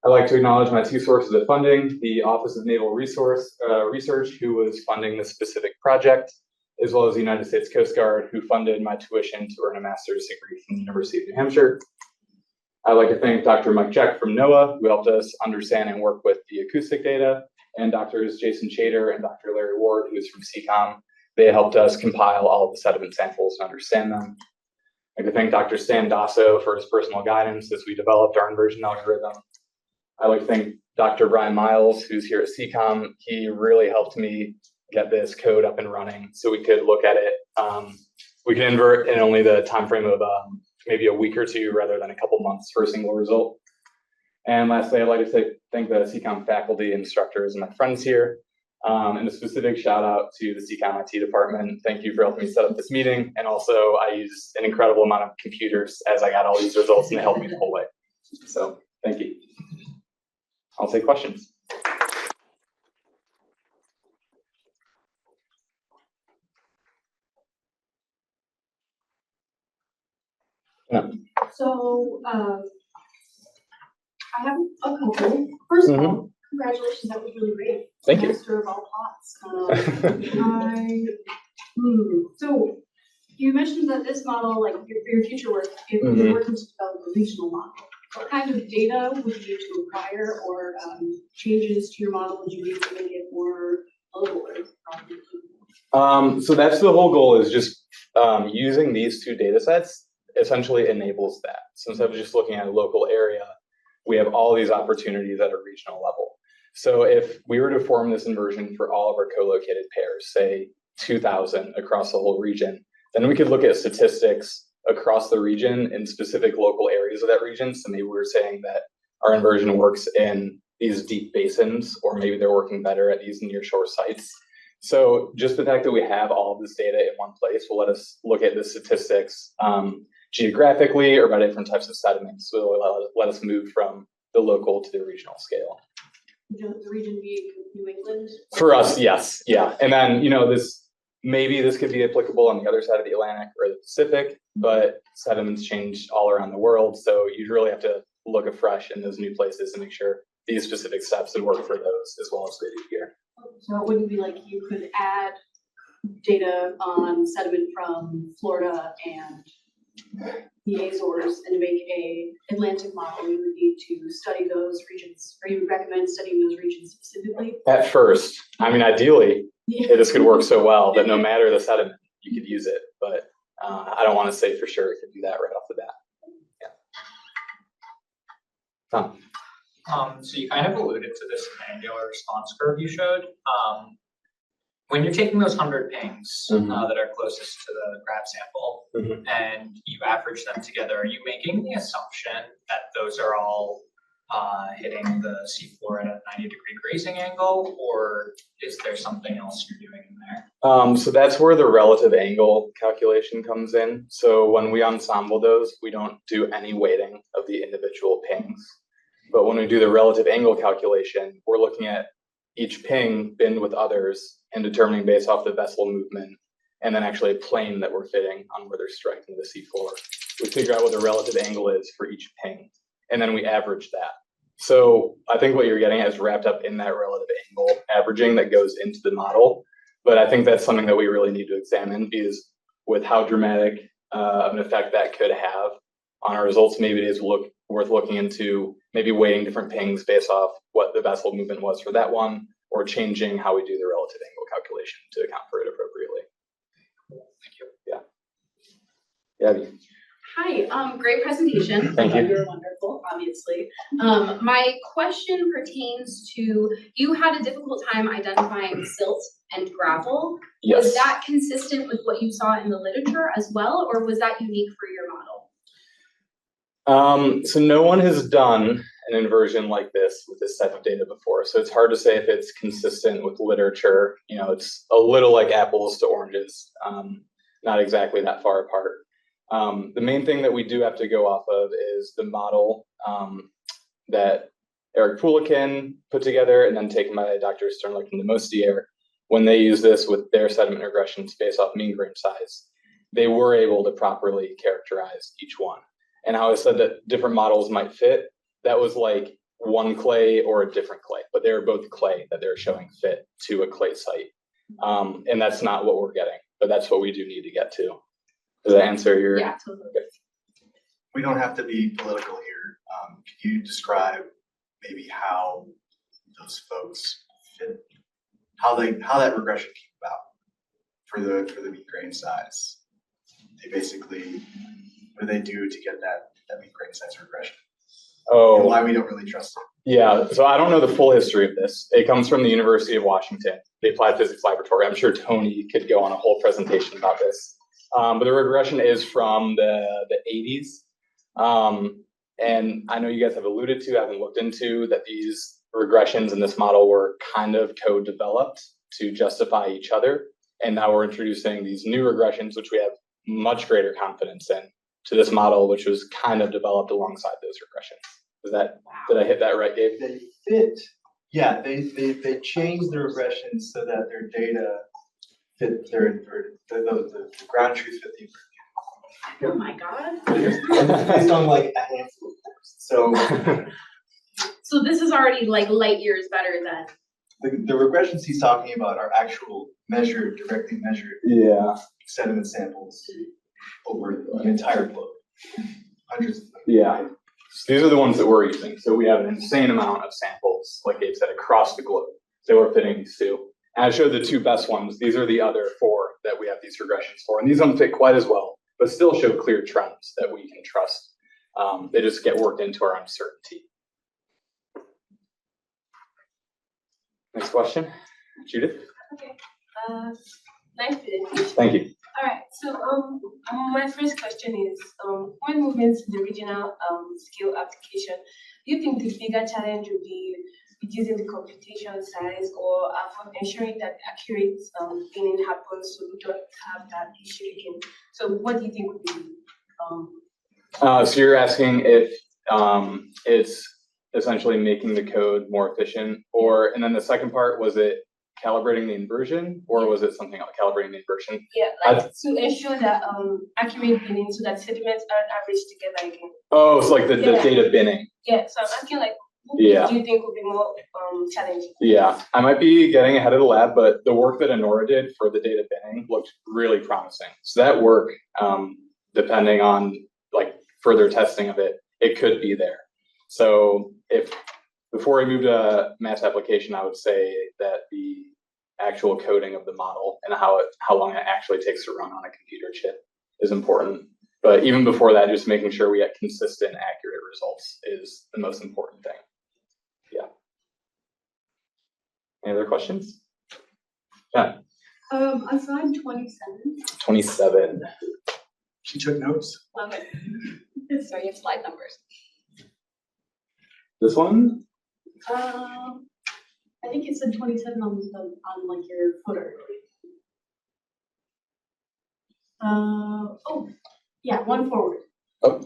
I'd like to acknowledge my two sources of funding, the Office of Naval Research, who was funding this specific project, as well as the United States Coast Guard, who funded my tuition to earn a master's degree from the University of New Hampshire. I'd like to thank Dr. Mike Jeck from NOAA, who helped us understand and work with the acoustic data, and Drs. Jason Chater and Dr. Larry Ward, who is from CCOM. They helped us compile all of the sediment samples and understand them. I'd like to thank Dr. Stan Dasso for his personal guidance as we developed our inversion algorithm. I'd like to thank Dr. Brian Miles, who's here at CCOM. He really helped me get this code up and running so we could look at it. We can invert in only the time frame of maybe a week or two rather than a couple months for a single result. And lastly, I'd like to thank the CCOM faculty, instructors, and my friends here. And a specific shout out to the CCOM IT department. Thank you for helping me set up this meeting. And also, I used an incredible amount of computers as I got all these results, and they helped me the whole way. So thank you. I'll take questions. Yeah. So I have a couple. First of all, congratulations, that was really great. Thank you. Master of all pots. So you mentioned that this model, like your future work, it was working to develop a regional model. What kind of data would you need to acquire, or changes to your model would you need to make it more global? So that's the whole goal, is just using these two data sets essentially enables that. So instead of just looking at a local area, we have all these opportunities at a regional level. So if we were to form this inversion for all of our co-located pairs, say 2,000 across the whole region, then we could look at statistics across the region in specific local areas of that region. So maybe we're saying that our inversion works in these deep basins, or maybe they're working better at these nearshore sites. So just the fact that we have all of this data in one place will let us look at the statistics geographically or by different types of sediments. So it will let us move from the local to the regional scale. Would the region be New England? For us, yes, yeah. And then, you know, maybe this could be applicable on the other side of the Atlantic or the Pacific, but sediments change all around the world. So you really have to look afresh in those new places and make sure these specific steps would work for those as well as they do here. So it wouldn't be like you could add data on sediment from Florida and the Azores and make a Atlantic model. You would need to study those regions, or you would recommend studying those regions specifically? At first, I mean, ideally, this could work so well that no matter the sediment, you could use it. But I don't want to say for sure it could do that right off the bat. Yeah. Tom. So you kind of alluded to this angular response curve you showed. When you're taking those 100 pings that are closest to the grab sample and you average them together, are you making the assumption that those are all hitting the seafloor at a 90-degree grazing angle, or is there something else you're doing in there? So that's where the relative angle calculation comes in. So when we ensemble those, we don't do any weighting of the individual pings. But when we do the relative angle calculation, we're looking at each ping binned with others and determining based off the vessel movement and then actually a plane that we're fitting on where they're striking the seafloor. We figure out what the relative angle is for each ping, and then we average that. So I think what you're getting at is wrapped up in that relative angle averaging that goes into the model. But I think that's something that we really need to examine, because with how dramatic an effect that could have on our results, maybe it is worth looking into maybe weighting different pings based off what the vessel movement was for that one, or changing how we do the relative angle calculation to account for it appropriately. Thank you. Yeah. Abby. Hi, great presentation. Thank you. You're wonderful, obviously. My question pertains to, you had a difficult time identifying silt and gravel. Yes. Was that consistent with what you saw in the literature as well, or was that unique for your model? So no one has done an inversion like this with this type of data before. So it's hard to say if it's consistent with literature. You know, it's a little like apples to oranges, not exactly that far apart. The main thing that we do have to go off of is the model that Eric Poulikin put together and then taken by Dr. Sternlicht and Demosier. When they use this with their sediment regressions based off mean grain size, they were able to properly characterize each one. And how I said that different models might fit, that was like one clay or a different clay, but they were both clay that they're showing fit to a clay site. And that's not what we're getting, but that's what we do need to get to. Does that answer your? Yeah, totally. Okay. We don't have to be political here. Can you describe maybe how those folks fit, how that regression came about for the mean grain size? They basically, what do they do to get that mean grain size regression? Oh, And why we don't really trust it? Yeah, so I don't know the full history of this. It comes from the University of Washington, the Applied Physics Laboratory. I'm sure Tony could go on a whole presentation about this. But the regression is from the 80s. And I know you guys have alluded to, haven't looked into, that these regressions in this model were kind of co-developed to justify each other. And now we're introducing these new regressions, which we have much greater confidence in, to this model, which was kind of developed alongside those regressions. Did I hit that right, Gabe? They fit. Yeah, they changed the regressions so that their data fit their inverted, the ground truth fit the inverted. Oh my God. Based on like a handful of things. So So this is already like light years better than. the regressions he's talking about are actual measured, directly measured sediment samples over the entire globe. Hundreds of them. Yeah. So these are the ones that we're using. So we have an insane amount of samples, like Gabe said, across the globe. So we're fitting these two. And I showed the two best ones. These are the other 4 that we have these regressions for. And these don't fit quite as well, but still show clear trends that we can trust. They just get worked into our uncertainty. Next question, Judith. Okay. Nice presentation. Thank you. All right. So my first question is, when moving to the regional scale application, do you think the bigger challenge would be reducing the computation size or ensuring that accurate binning happens so we don't have that issue again? So what do you think would be? So you're asking if it's essentially making the code more efficient, and then the second part, was it calibrating the inversion, or was it something else, calibrating the inversion? Yeah, like to ensure that accurate binning so that sediments aren't averaged together again. Oh, it's like the data binning. Yeah, so I'm asking like, what do you think would be more challenging? Yeah, I might be getting ahead of the lab, but the work that Honora did for the data binning looked really promising. So that work, depending on like further testing of it, it could be there. So before we move to mass application, I would say that the actual coding of the model and how long it actually takes to run on a computer chip is important. But even before that, just making sure we get consistent, accurate results is the most important thing. Yeah. Any other questions? Yeah. On slide 27. 27. She took notes. Okay. So you have slide numbers. This one? I think it said 27 on like your footer. Oh, yeah, one forward. Oh.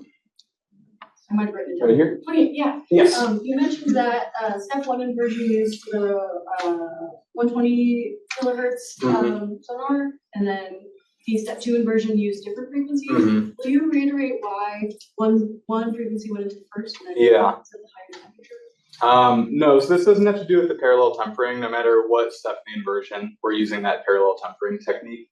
I might have written it down. Right here? 20, yeah. Yes. You mentioned that step 1 inversion used the 120 kilohertz sonar, and then the step 2 inversion used different frequencies. Will you reiterate why one frequency went into first and then Yeah. set the higher temperature? No, so this doesn't have to do with the parallel tempering. No matter what step in the inversion, we're using that parallel tempering technique.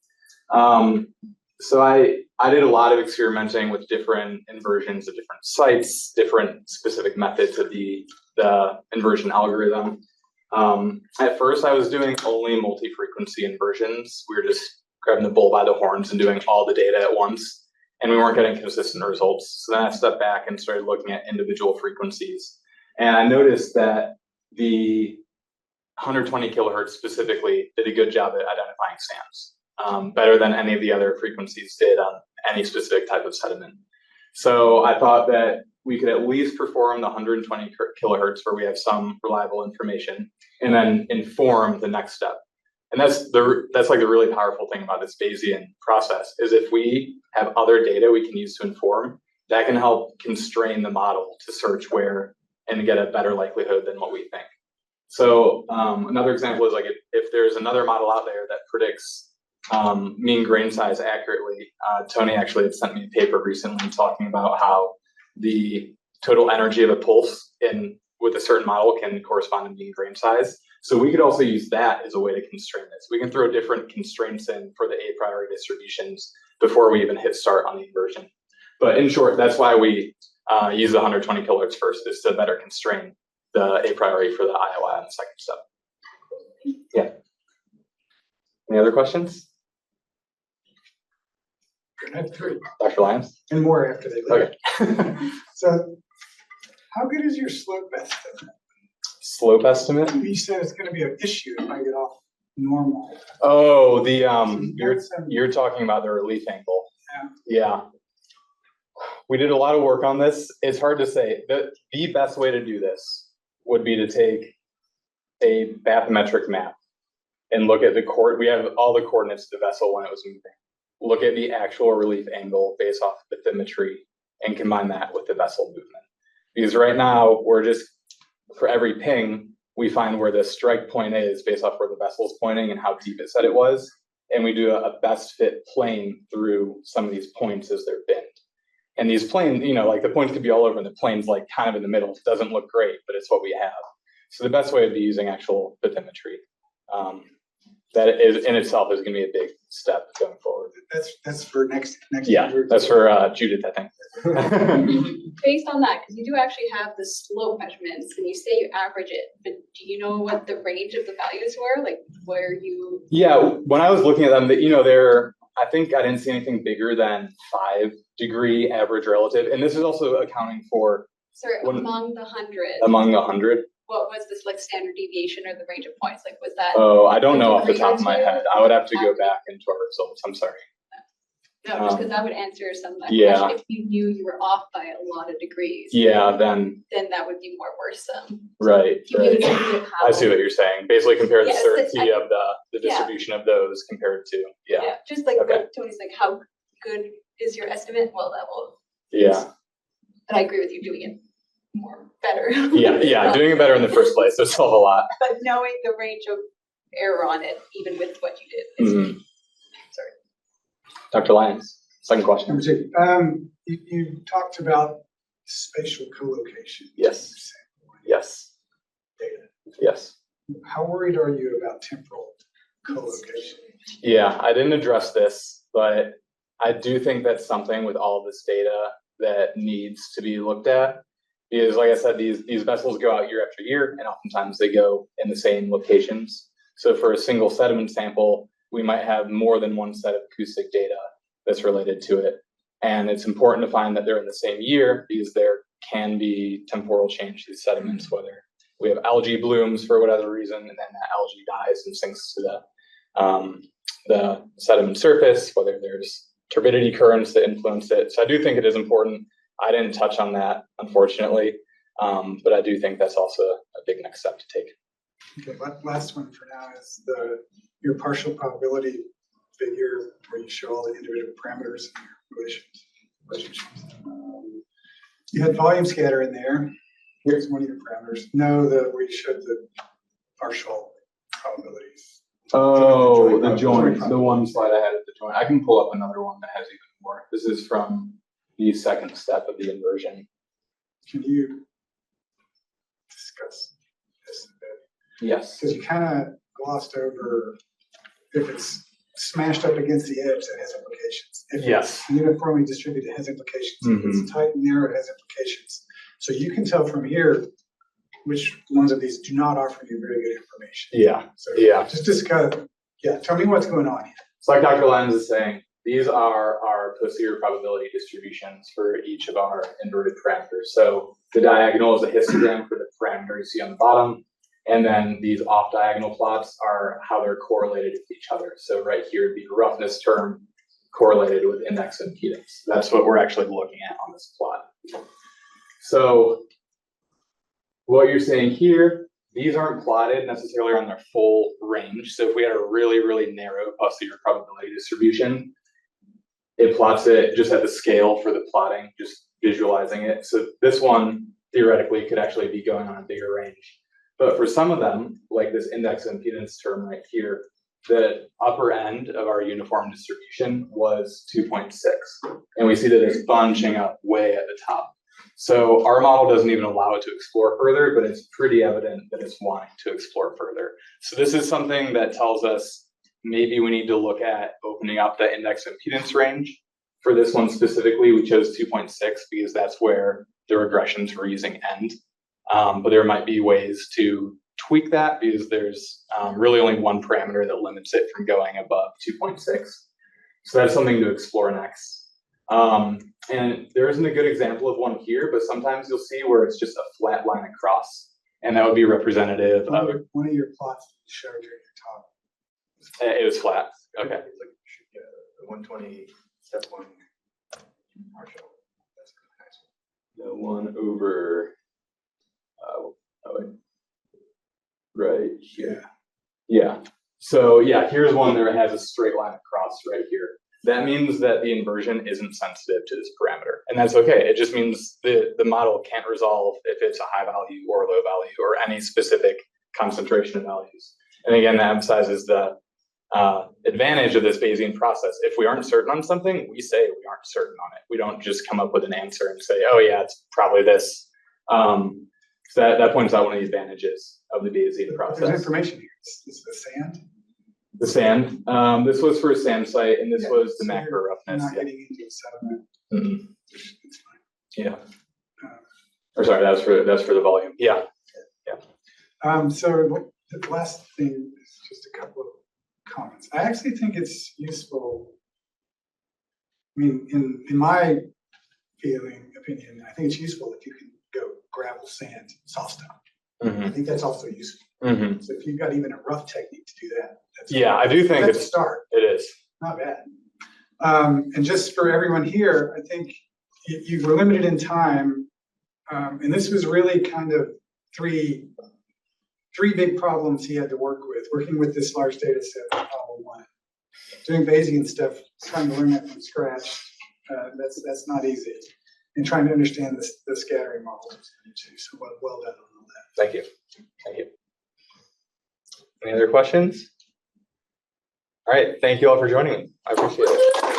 So I did a lot of experimenting with different inversions of different sites, different specific methods of the inversion algorithm. At first, I was doing only multi-frequency inversions. We were just grabbing the bull by the horns and doing all the data at once, and we weren't getting consistent results. So then I stepped back and started looking at individual frequencies. And I noticed that the 120 kilohertz specifically did a good job at identifying sands. Better than any of the other frequencies did on any specific type of sediment. So I thought that we could at least perform the 120 kilohertz where we have some reliable information, and then inform the next step. And that's like the really powerful thing about this Bayesian process, is if we have other data we can use to inform, that can help constrain the model to search where and get a better likelihood than what we think. So another example is like if there's another model out there that predicts mean grain size accurately. Tony actually had sent me a paper recently talking about how the total energy of a pulse with a certain model can correspond to mean grain size. So we could also use that as a way to constrain this. We can throw different constraints in for the a priori distributions before we even hit start on the inversion. But in short, that's why we use the 120 kilohertz first, is to better constrain the a priori for the IOI on the second step. Yeah. Any other questions? I have 3. Dr. Lyons? And more after they leave. Okay. So how good is your slope estimate? Slope estimate? You said it's going to be an issue if I get off normal. Oh, you're That's, talking about the relief angle. Yeah. We did a lot of work on this. It's hard to say. The best way to do this would be to take a bathymetric map and look at we have all the coordinates of the vessel when it was moving. Look at the actual relief angle based off bathymetry and combine that with the vessel movement. Because right now, we're just, for every ping, we find where the strike point is based off where the vessel's pointing and how deep it said it was. And we do a best fit plane through some of these points as they're bent. And these planes, like the points could be all over and the plane's like kind of in the middle. It doesn't look great, but it's what we have. So the best way would be using actual bathymetry. That is in itself is going to be a big step going forward. that's for next Yeah, year. that's for Judith, I think. Based on that, because you do actually have the slope measurements and you say you average it, but do you know what the range of the values were? Like where you? Yeah, when I was looking at them, I think I didn't see anything bigger than 5-degree average relative. And this is also accounting for. Sorry, among the 100. Among the 100. What was this like standard deviation or the range of points? Like was that? Oh, I don't know off the top of my head. I would have to go back into our results. I'm sorry. No, just because that would answer some of that Yeah. question. If you knew you were off by a lot of degrees. Yeah, then that would be more worrisome. right. Give you an idea of how. I see what you're saying. Basically compare the Yes, certainty of the distribution of those compared to Just like Okay. what Tony's like, how good is your estimate? Well, that will. Yeah. But I agree with you doing it better. Yeah, doing it better in the first place. There's still a lot. But knowing the range of error on it, even with what you did. Is Sorry. Dr. Lyons, second question. Number 2. You talked about spatial co-location. Yes. Yes. Data. Yes. How worried are you about temporal co-location? Yeah, I didn't address this, but I do think that's something with all of this data that needs to be looked at. Because like I said, these vessels go out year after year, and oftentimes they go in the same locations. So for a single sediment sample, we might have more than one set of acoustic data that's related to it. And it's important to find that they're in the same year because there can be temporal change to these sediments, whether we have algae blooms for whatever reason, and then that algae dies and sinks to the sediment surface, whether there's turbidity currents that influence it. So I do think it is important. I didn't touch on that, unfortunately. But I do think that's also a big next step to take. Okay, last one for now is your partial probability figure where you show all the individual parameters and your relationships. You had volume scatter in there. Here's one of your parameters. No, where you showed the partial probabilities. Oh, the the joint joint, the one slide I had at the joint. I can pull up another one that has even more. This is from the second step of the inversion. Can you discuss this a bit? Yes. Because you kind of glossed over if it's smashed up against the edge, that has implications. If Yes. it's uniformly distributed, it has implications. If it's tight and narrow, it has implications. So you can tell from here which ones of these do not offer you very good information. Yeah. So Yeah. just discuss, tell me what's going on here. So like Dr. Lenz is saying, these are our posterior probability distributions for each of our inverted parameters. So the diagonal is a histogram for the parameter you see on the bottom. And then these off diagonal plots are how they're correlated with each other. So right here would be the roughness term correlated with index impedance. That's what we're actually looking at on this plot. So what you're seeing here, these aren't plotted necessarily on their full range. So if we had a really, really narrow posterior probability distribution, it plots it just at the scale for the plotting, just visualizing it. So this one theoretically could actually be going on a bigger range. But for some of them, like this index impedance term right here, the upper end of our uniform distribution was 2.6. And we see that it's bunching up way at the top. So our model doesn't even allow it to explore further, but it's pretty evident that it's wanting to explore further. So this is something that tells us maybe we need to look at opening up the index impedance range. For this one specifically, we chose 2.6 because that's where the regressions we're using end. But there might be ways to tweak that because there's really only one parameter that limits it from going above 2.6. So that's something to explore next. And there isn't a good example of one here, but sometimes you'll see where it's just a flat line across. And that would be representative of one of your plots showed you at your top. It was flat. Okay. The 120 step one partial. That's really nice. The one over. Right here. Yeah. So yeah, here's one that has a straight line across right here. That means that the inversion isn't sensitive to this parameter. And that's okay. It just means the model can't resolve if it's a high value or low value or any specific concentration of values. And again, that emphasizes the advantage of this Bayesian process. If we aren't certain on something, we say we aren't certain on it. We don't just come up with an answer and say, oh yeah, it's probably this. So that points out one of the advantages of the Bayesian process. There's information here. It's the sand. The sand. This was for a sand site, and this was the macro roughness. Not getting into sediment. Mm-hmm. It's fine. Yeah. Or sorry, that's for the volume. Yeah. Yeah. So the last thing is just a couple of comments. I actually think it's useful. I mean, in my opinion, I think it's useful if you can go gravel, sand, soft stone. Mm-hmm. I think that's also useful. Mm-hmm. So if you've got even a rough technique to do that, I do think that's it's a start. It is. Not bad. And just for everyone here, I think you were limited in time, and this was really kind of three big problems he had to work with, working with this large data set, problem one. Doing Bayesian stuff, trying to learn that from scratch, that's not easy. And trying to understand the scattering models too. So well done on all that. Thank you. Thank you. Any other questions? All right. Thank you all for joining me. I appreciate it.